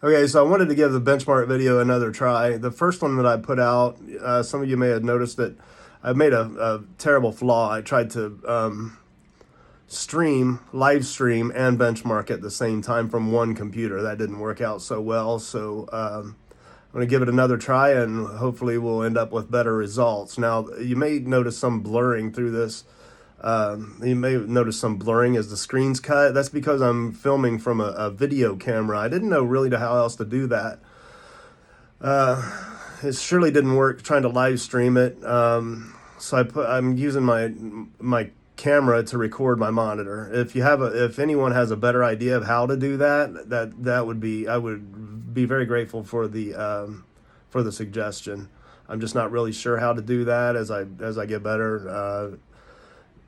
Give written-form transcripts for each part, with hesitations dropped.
Okay, so I wanted to give the benchmark video another try. The first one that I put out, some of you may have noticed that I made a terrible flaw. I tried to live stream, and benchmark at the same time from one computer. That didn't work out so well. So I'm going to give it another try, and hopefully we'll end up with better results. Now, you may notice some blurring through this. You may notice some blurring as the screen's cut. That's because I'm filming from a video camera. I didn't know really how else to do that. It surely didn't work trying to live stream it. So I'm using my camera to record my monitor. If anyone has a better idea of how to do that would be, I would be very grateful for the suggestion. I'm just not really sure how to do that. As I get better,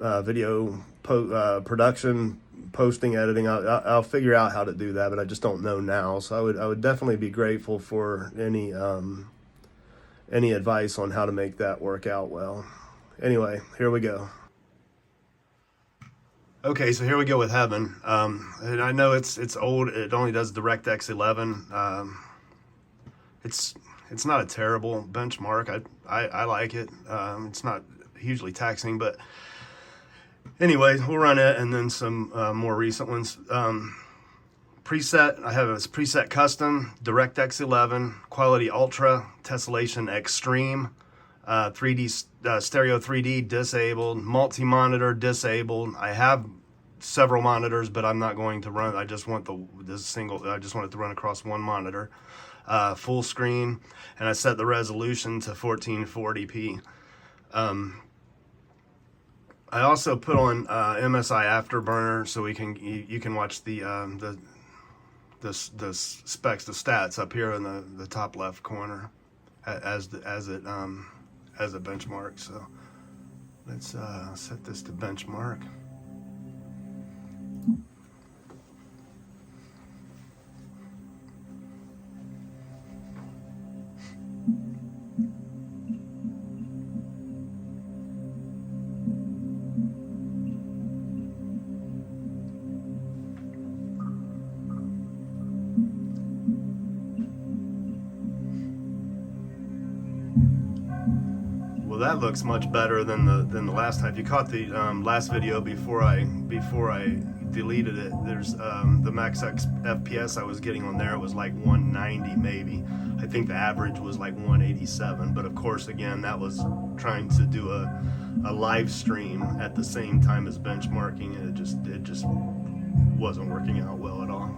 video production, posting, editing, I'll figure out how to do that, but I just don't know now. So I would definitely be grateful for any advice on how to make that work out well. Anyway, here we go. Okay, so here we go with Heaven. And I know it's old. It only does DirectX 11. It's not a terrible benchmark. I like it. It's not hugely taxing, but anyway, we'll run it, and then some more recent ones. Preset, I have a preset custom, DirectX 11, Quality Ultra, Tessellation Extreme, 3D stereo 3D disabled, multi-monitor disabled. I have several monitors, but I'm not going to run. I just want I just want it to run across one monitor. Full screen, and I set the resolution to 1440p. I also put on MSI Afterburner, so you can watch the specs, the stats up here in the top left corner as a benchmark. So let's set this to benchmark. Well, that looks much better than the last time. If you caught the last video before I deleted it, there's the max FPS I was getting on there was like 190 maybe. I think the average was like 187, but of course, again, that was trying to do a live stream at the same time as benchmarking, and it just wasn't working out well at all.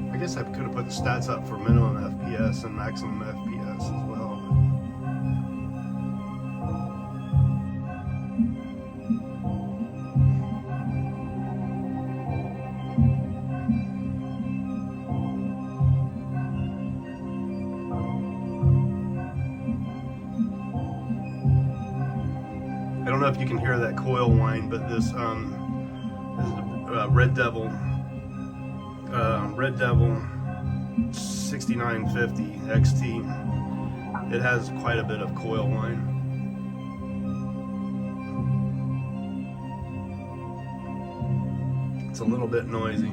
I guess I could have put the stats up for minimum FPS and maximum FPS as well. I don't know if you can hear that coil whine, but this is Red Devil 6950 XT. It has quite a bit of coil whine. It's a little bit noisy.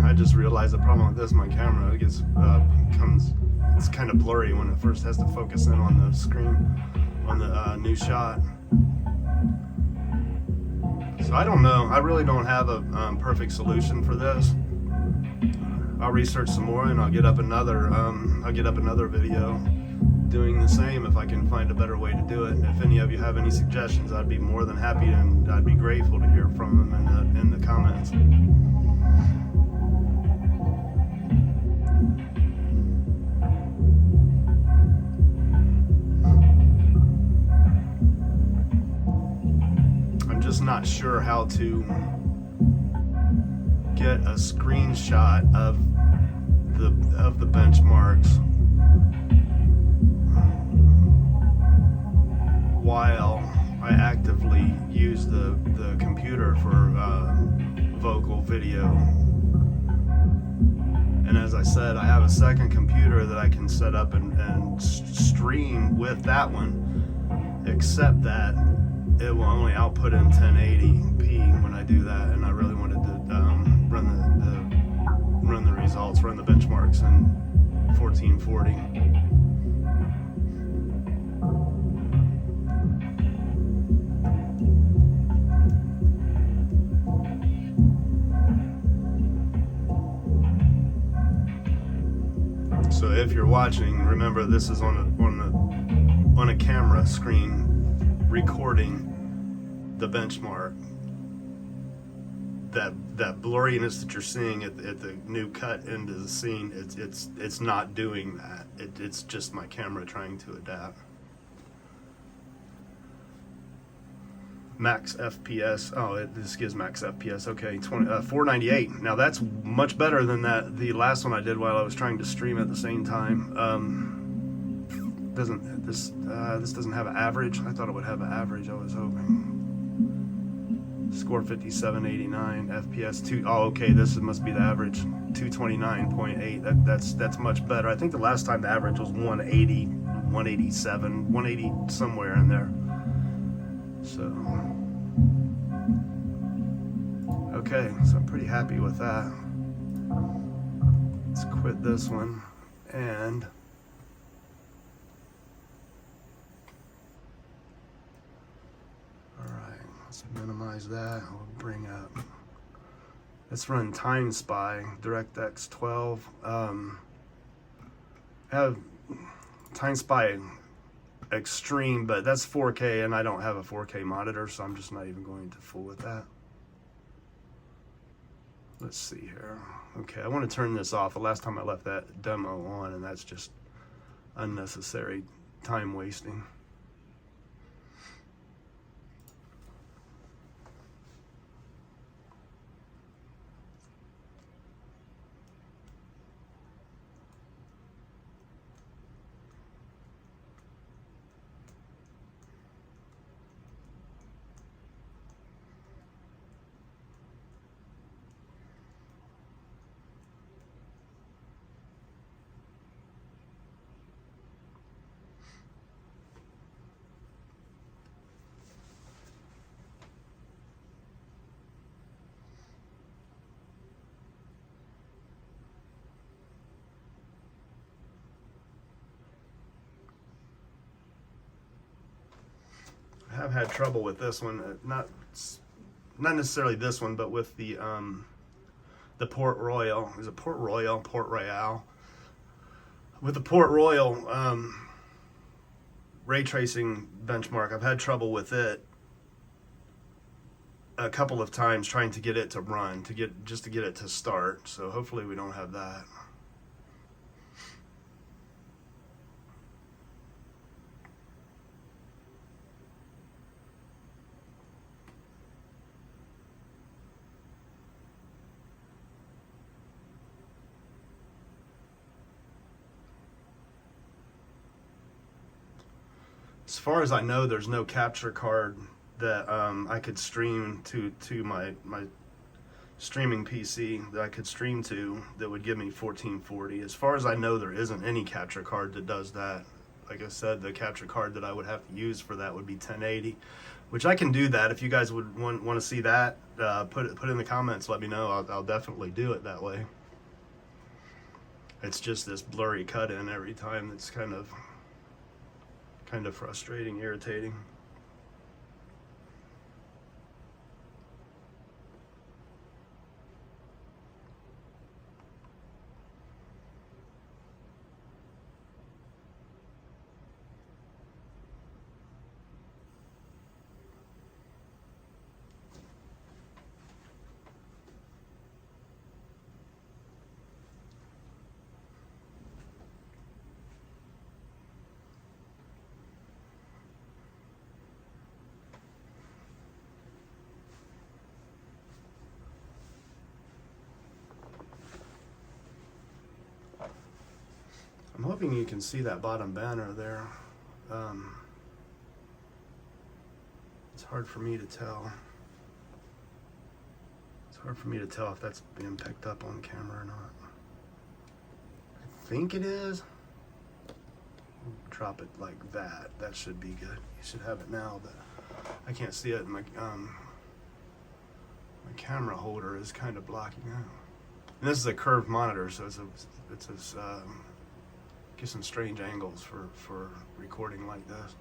I just realized the problem with this, my camera, it's kind of blurry when it first has to focus in on the screen, on the new shot. So I don't know. I really don't have a perfect solution for this. I'll research some more, and I'll get up another video doing the same if I can find a better way to do it. If any of you have any suggestions, I'd be more than happy, and I'd be grateful to hear from them in the comments. I'm just not sure how to get a screenshot of the benchmarks while I actively use the computer for vocal video. And as I said, I have a second computer that I can set up and stream with that one, except that it will only output in 1080p when I do that, and I really wanted to run the results, run the benchmarks in 1440. So if you're watching, remember this is on a camera screen recording the benchmark. That blurriness that you're seeing at the new cut into the scene, it's not doing that. It's just my camera trying to adapt. Max FPS. Oh, this gives max FPS. Okay, 498. Now that's much better than the last one I did while I was trying to stream at the same time. This doesn't have an average? I thought it would have an average. I was hoping. Score 5789, FPS 2. Oh, okay, this must be the average. 229.8. That's much better. I think the last time the average was 180, 187, 180 somewhere in there. So okay, so I'm pretty happy with that. Let's quit this one and let's minimize that. We'll bring up. Let's run Time Spy, DirectX 12. I have Time Spy Extreme, but that's 4K, and I don't have a 4K monitor, so I'm just not even going to fool with that. Let's see here. Okay, I want to turn this off. The last time I left that demo on, and that's just unnecessary time wasting. I have had trouble with this one, not necessarily this one, but with the Port Royal. Is it Port Royal? Port Royale? With the Port Royal ray tracing benchmark, I've had trouble with it a couple of times trying to get it to run, just to get it to start. So hopefully we don't have that. As far as I know, there's no capture card that I could stream to my streaming PC that I could stream to that would give me 1440. As far as I know, there isn't any capture card that does that. Like I said, the capture card that I would have to use for that would be 1080, which I can do that. If you guys would want to see that, put it in the comments. Let me know. I'll definitely do it that way. It's just this blurry cut in every time that's kind of frustrating, irritating. I'm hoping you can see that bottom banner there. It's hard for me to tell. It's hard for me to tell if that's being picked up on camera or not. I think it is. Drop it like that. That should be good. You should have it now, but I can't see it. And my camera holder is kind of blocking out. And this is a curved monitor, so it's gives some strange angles for recording like this.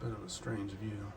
Bit of a strange view.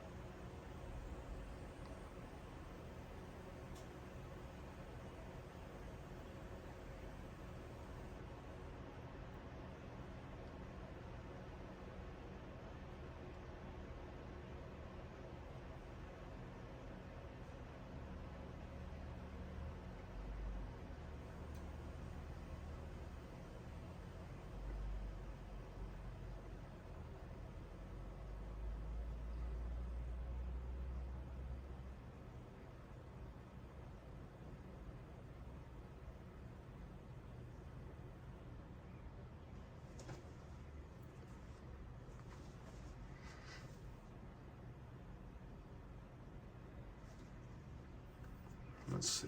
Let's see.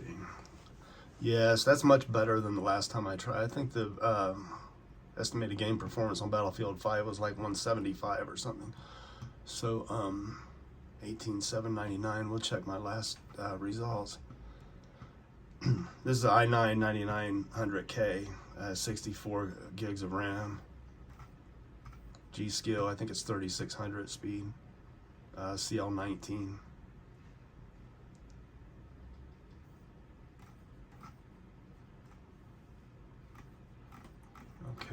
Yes, that's much better than the last time I tried. I think the estimated game performance on Battlefield 5 was like 175 or something. So 18,799. We'll check my last results. This is the i9 9900K, 64 gigs of RAM. G.Skill, I think it's 3600 speed. CL19.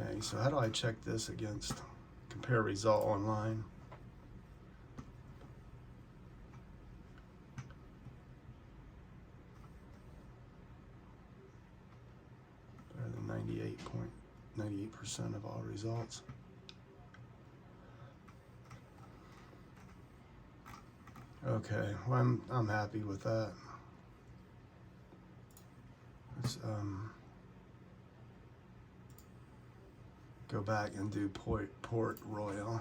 Okay, so how do I check this against compare result online? Better than 98% of all results. Okay, well I'm happy with that. Let's go back and do Port Royal.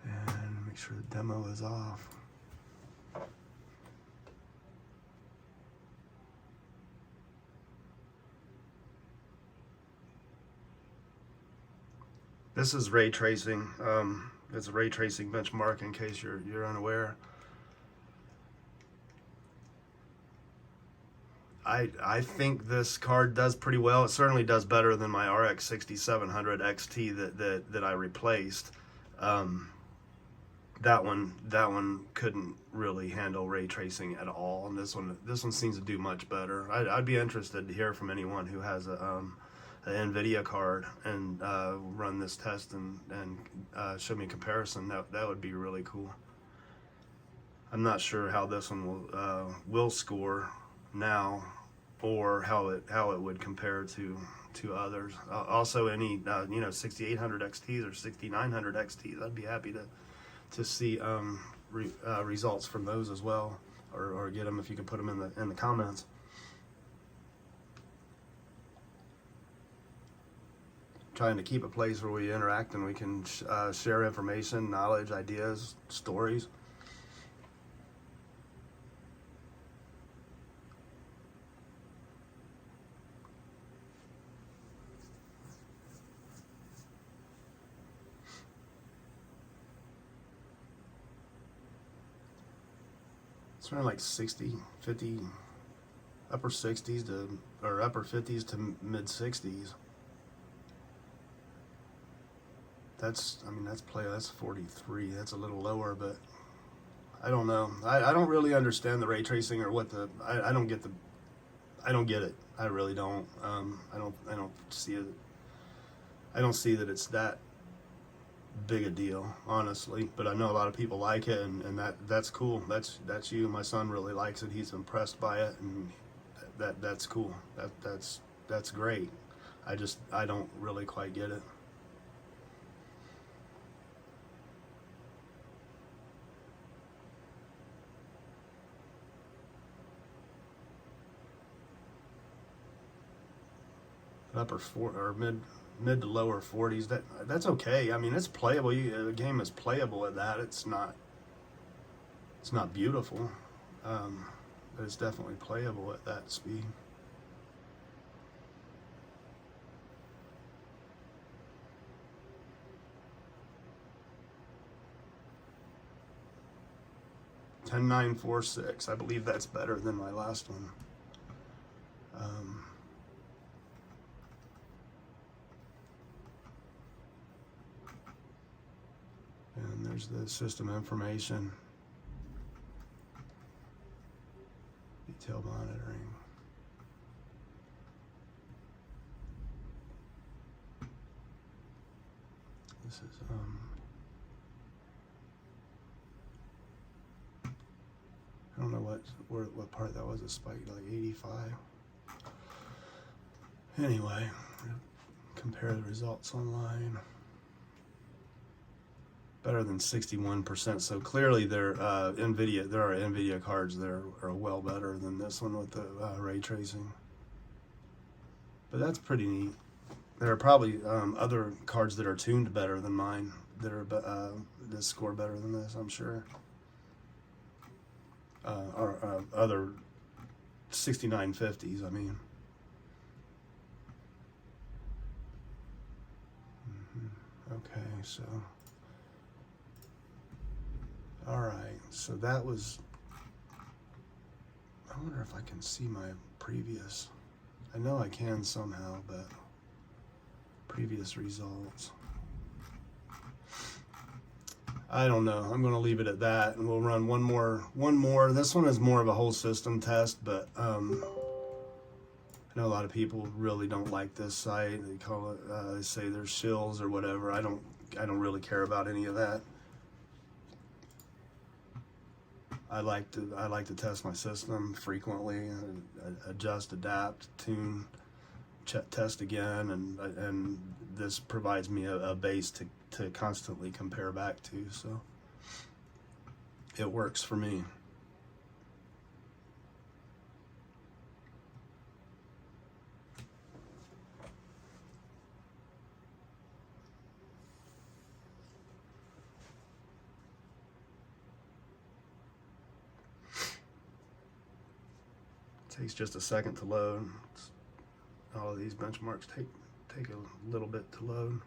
And make sure the demo is off. This is ray tracing. It's a ray tracing benchmark in case you're unaware. I think this card does pretty well. It certainly does better than my RX 6700 XT that I replaced. That one couldn't really handle ray tracing at all, and this one seems to do much better. I'd be interested to hear from anyone who has an NVIDIA card and run this test and show me a comparison. That would be really cool. I'm not sure how this one will score now, or how it would compare to others. Also, any 6800 XTs or 6900 XTs, I'd be happy to see results from those as well, or get them if you can put them in the comments. Trying to keep a place where we interact and we can share information, knowledge, ideas, stories. It's around like 60, 50, upper 60s to, or upper 50s to mid 60s. That's 43. That's a little lower, but I don't know. I don't really understand the ray tracing or what I don't get it. I really don't. I don't see it. I don't see that it's that big a deal, honestly, but I know a lot of people like it, and that's cool. That's you. My son really likes it. He's impressed by it, and that's cool. That's great. I don't really quite get it. upper four or mid to lower 40s. That's okay. I mean, it's playable. The game is playable at that. It's not beautiful, but it's definitely playable at that speed. $10,946. I believe that's better than my last one. And there's the system information, detail monitoring. This is I don't know what part that was. It spiked like 85. Anyway, compare the results online. Better than 61%. So clearly, there are NVIDIA cards that are well better than this one with the ray tracing. But that's pretty neat. There are probably other cards that are tuned better than mine that score better than this, I'm sure. Or other 6950s, I mean. Okay, so. All right, so that was. I wonder if I can see my previous. I know I can somehow, but previous results. I don't know. I'm going to leave it at that, and we'll run one more. This one is more of a whole system test, but I know a lot of people really don't like this site. They call it. They say there's shills or whatever. I don't really care about any of that. I like to test my system frequently, adjust, adapt, tune, test again, and this provides me a base to constantly compare back to, so it works for me. Takes just a second to load. All of these benchmarks take a little bit to load.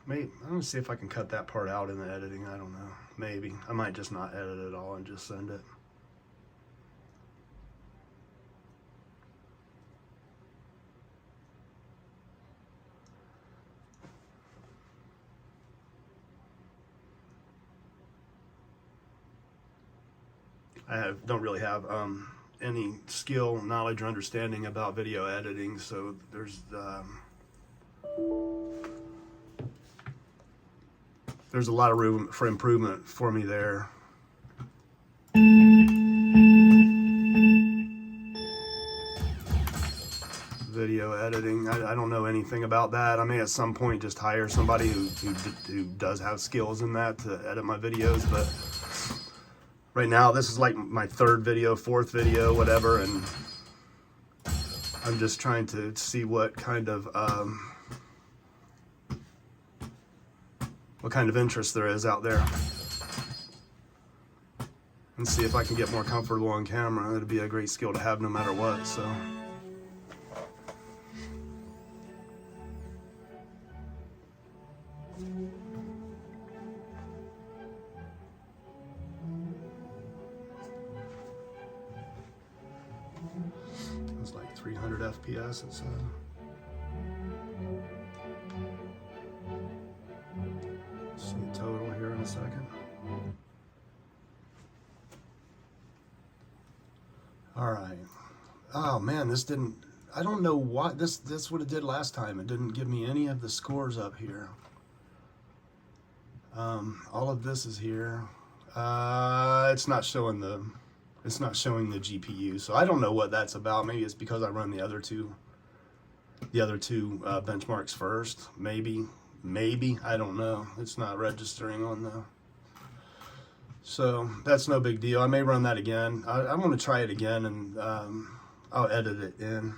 Maybe I'm gonna see if I can cut that part out in the editing. I don't know. Maybe I might just not edit it all and just send it. I don't really have any skill, knowledge, or understanding about video editing, so there's a lot of room for improvement for me there. Video editing, I don't know anything about that. I may at some point just hire somebody who does have skills in that to edit my videos, but right now this is like my third video, fourth video, whatever, and I'm just trying to see what kind of interest there is out there, and see if I can get more comfortable on camera. It'd be a great skill to have no matter what. So it's like 300 FPS. It's see the total here in a second. All right. Oh man, this didn't. I don't know why this what it did last time. It didn't give me any of the scores up here. All of this is here. It's not showing the GPU, so I don't know what that's about. Maybe it's because I run the other two benchmarks first. Maybe I don't know. It's not registering on the. So that's no big deal. I may run that again. I'm going to try it again and I'll edit it in.